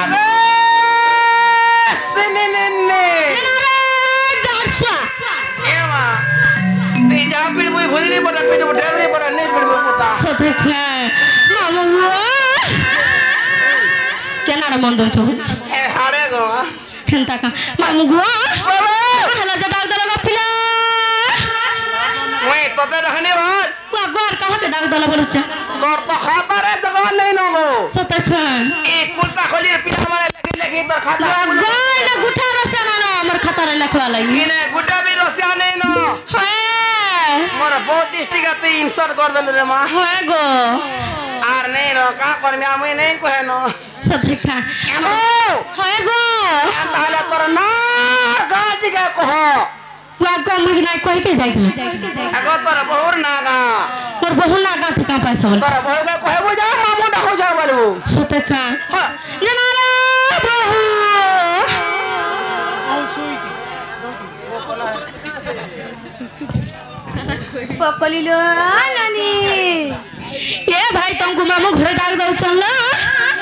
अरे सिनेने गार्सवा एमा ते जा पे मुई भूली नहीं पड़ा पे ड्राइवर पड़ा नहीं पड़बो पता सतखा मामू केना रे मन दउछ ए हारे गो हेंता का मामू गो बाबा हला जडाग दला पिला ओए तोते रहने बाद वा गोर कहते डाग दला बोलछ तोर तो खबर है जवान नहीं नो गो सतखा एक कुलता खोली पिला मारे लगी तोर खाता गोय ना गुठा रसना ना हमर खाता रे लखवा लगी इने गुटा भी रोसिया नहीं नो हाय मोर बहुत दृष्टि का ते इंसर्ट कर दल रे मां हाय गो आर नहीं नो का कर मैं मुई नहीं कहे नो सतखा एमो हाय गो ताले तोर ना गांठी के कहो वा को मुगी नाही कहि के जाई अगो तोर बहुर नागा मोर बहु ना गाथि का पैसा बोल तोर बहु के कहे बुझा मामू डा हो जा बोलबो सतखा हां जनारा बहु पकलिलो नानी ए भाई तुमको मामू घरे डाक दउ चल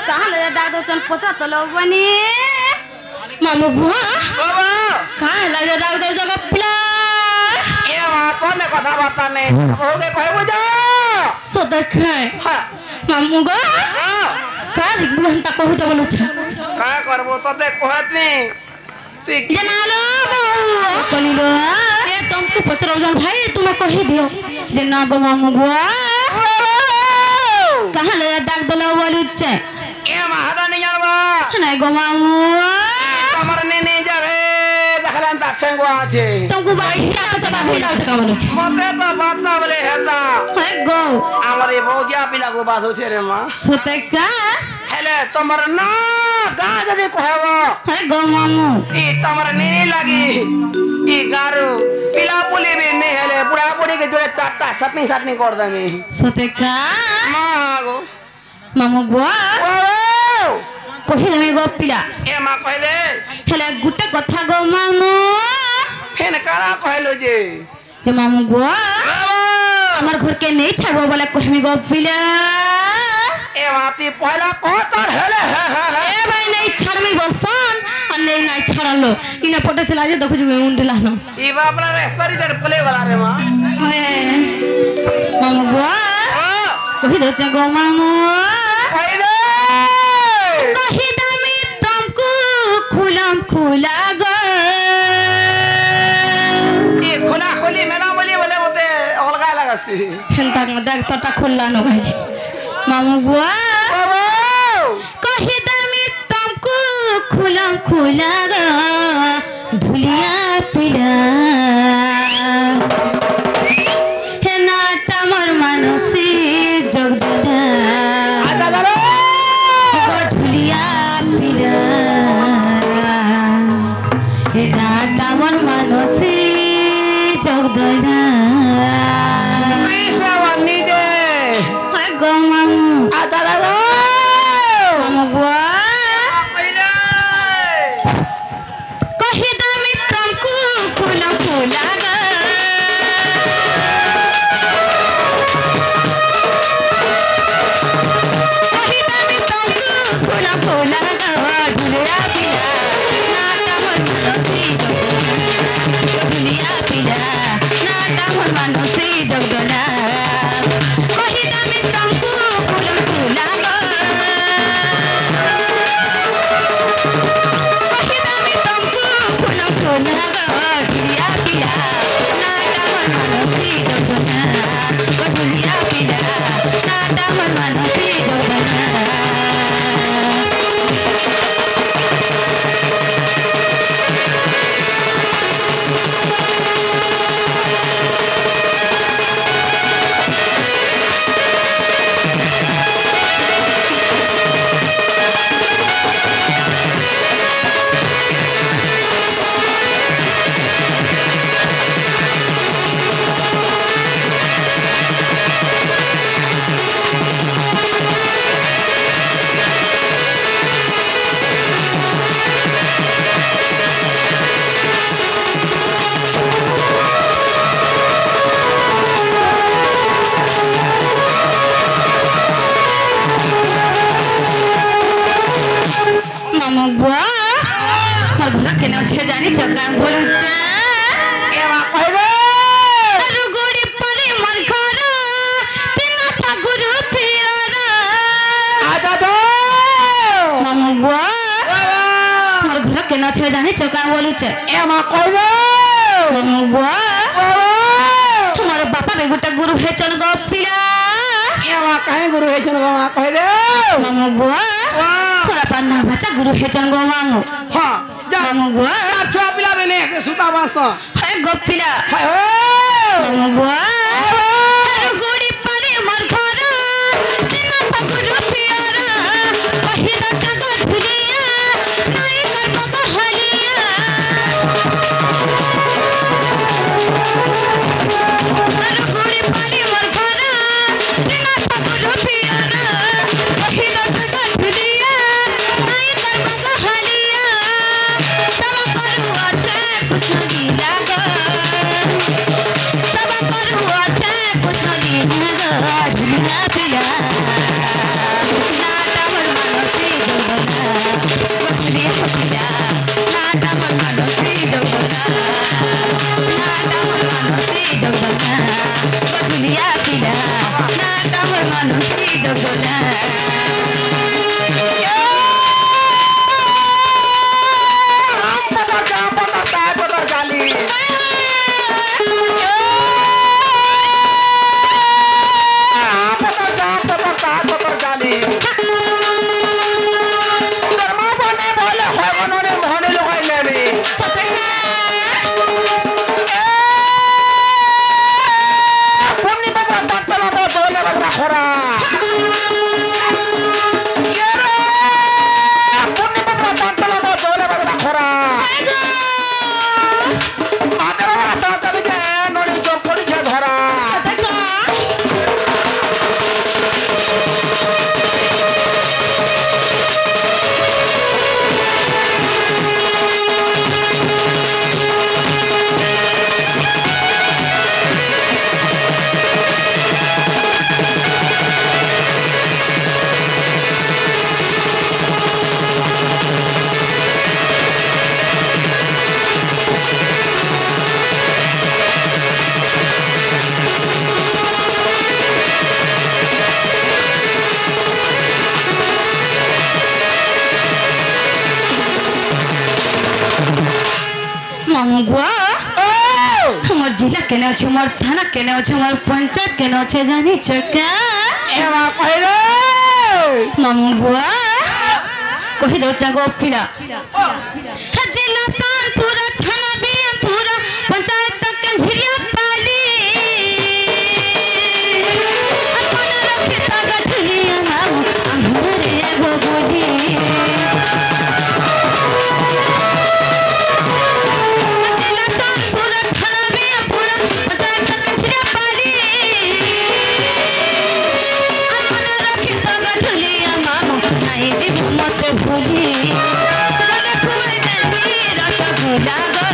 कहाँ ले डाक दो चल पता तो लो बनी मामू बुआ बाबा कहाँ है लगे डाक दउ जगह पिला ए मा तो ने कथा बार्ता नहीं बहु के कहे बुझा सो देखे हां मामू गो हां का दिखबु हंता कहू जब बोलू छ का करबो तते कहत नहीं ठीक जनालो बहु कलिलो ए तुमको पचरो जन भाई तुम्हें कहि दियो जे ना गो मामू बुआ कहाँ ले डाक दला बोलू छ ए मा हदा नहीं जानबा नहीं गो मामू हमर नहीं जावे देखलन ता छंगो आछे तुमको भाई क्या जगह बोला का बोलू छ मते तो बाता बोले हेता है गो हमर ये भौजिया पिला को बात हो छे रे मां सोते का हेले तमर ना गा जदी कहबो है गो मामू ई तमर नहीं लगी ई गारू पिला पुली भी नहीं हेले बुढ़ा बुढ़ी के जोड़े चाटा सटनी कर दमी सोते का मां गो मामू गो ओ कहि देमे गो पिला ए मां कहले हेले गुटे कथा गो मामू फेन कारा कहलो जे मामू गो बाबा हमर घर के नहीं छाड़बो बोले कहमी गो पिला ए माती पहला कोतर हेले हे ए भाई नहीं छाड़मी बसन और नहीं छाड़लो इना पटे चला जे देखो जो उंडला न ई बापरा रेस्पिरेटर प्ले वाला रे मां होए मामू गो कहि दो छ गो मामू कहले कहि दमी तुमको खुलम खुला गो ई खुला खोली मेरा बोली बोले मते अलगा लगासी हेंता देख तोटा खुल्ला न गाई मामू बुआ बाबा कहि दमी तुमको खुलम खुला गो भुलिया पिला हे नाटा मोर मानसी जगदला आदा दारो भुलिया पिला हे नाटा मोर मानसी जगदला विश्ववन्नी दे है गो मामू आदा दारो मामू बुआ कहले कहि दमी तुमको खुला खुला गो कहि दमी तुमको खुला खुला गो भुलिया पिला नाटा मोर मानसी जगदला भुलिया पिला नाटा बुआ मोर घर के नाम छे जानी चक्का बोलू छे ए मा कह दे रुगुड़ी पली मोर घर तीन था गुरु पियरा आजा दो मामू बुआ मोर घर के नाम छे जानी चक्का बोलू छे ए मा कह दे मामू बुआ तुम्हारे बापा बे गोटा गुरु है चल गो पिला ए मा कहे गुरु है चन मा कह दे मामू बुआ थोड़ा पन्ना बच्चा गुरु है चल गो मांगो हां जा मामू बुआ छुआ पिला बने से सुता बास है गो पिला हाय हो मामू बुआ रुगुड़ी पली मोर घर तीन था गुरु पियरा पहिरा जगत भुलिया नहीं कर मग हलिया रुगुड़ी पली मोर घर तीन था गुरु पियरा पहिरा जगत भुलिया नहीं कर मग हलिया सब करू अच्छे कृष्ण लीला ग सब करू अच्छे कृष्ण लीला ग ढुलिया पिला नाटा मन मानसी जगना ढुलिया पिला नाटा मन मानसी जगना नाटा मन मानसी जगना ढुलिया पिला नाटा मन मानसी जगना पता साहब पता जाली पता साहब पता जाली दरमा बने बोले है बनने बहने लगाई ले रे पुन्नी बकरा पत्तला दो दोले बकरा खरा ये रे पुन्नी बकरा पत्तला दो दोले बकरा खरा आदरा रास्ता तभी जे नोनी चौपड़ी छे धरा मामू बुआ हमार जिला केने अछि हमार थाना केने अछि हमार पंचायत केने अछि जानी चक्का ए मा कह रे मामू बुआ कहि दो चागो पिला जिला शानपुर थाना बियमपुर पंचायत तक झिरिया पाली अपन रखे ता गठिया मामू हमरे बबुली जिला शानपुर थाना बियमपुर पंचायत तक झिरिया पाली अपन रखे ता गठिया मामू नहीं जीव मत भूली बोले खुए देवी रसगुल्ला गो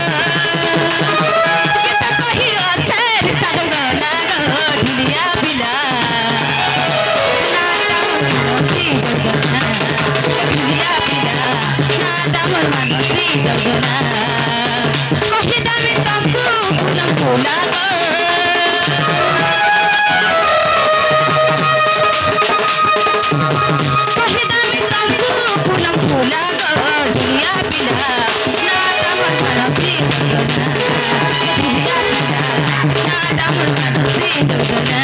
केता कही अच्छे सगुल्ला गो ढुलिया बिला नाटा मन मानसी जगना ढुलिया बिला नाटा मन मानसी जगना कही दामी तुमको पुलम पुला गो कही दामी तुमको पुलम पुला गो ढुलिया बिला नाटा मन मानसी जगना ढुलिया बिला नाटा मन मानसी जगना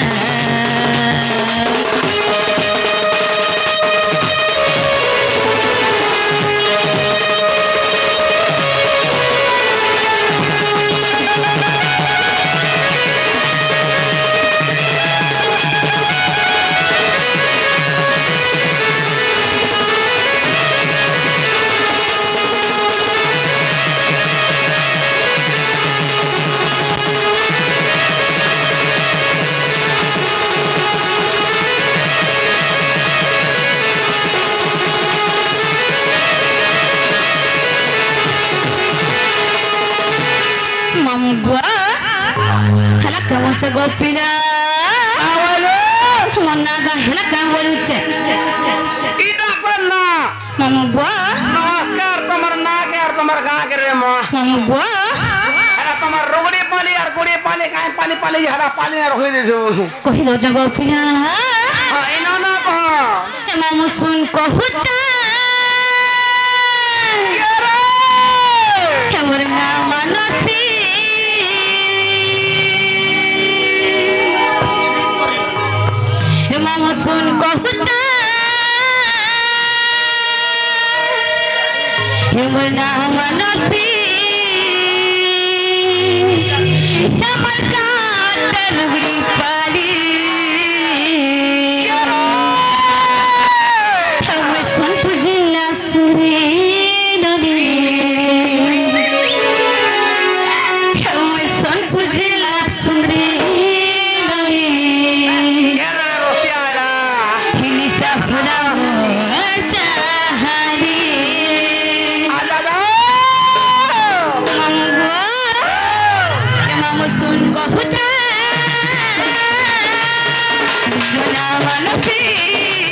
kawacha gopina awalo mona ga hela kan woluche ida panna mama gua namaskar हमार गांव के रे मां मम्बो अरे तुम्हार रोगड़ी पाली और गुड़ी पाली काहे पाली पाली हरा पाली ना रखी दे जो कहि दो जगह पिया हां इना ना कह मामू सुन कहूचा हमर नाम मनसी मामू सुन कहूचा हमर नाम मनसी समर का तलवड़ी पाली हम सुन पुजिला सुरे नदी हम सुन पुजिला सुरे नदी ये रे रोसिया रा हिनी सफरा चाहरी दादा मम्बो मामू सुन कहूता मना मनसी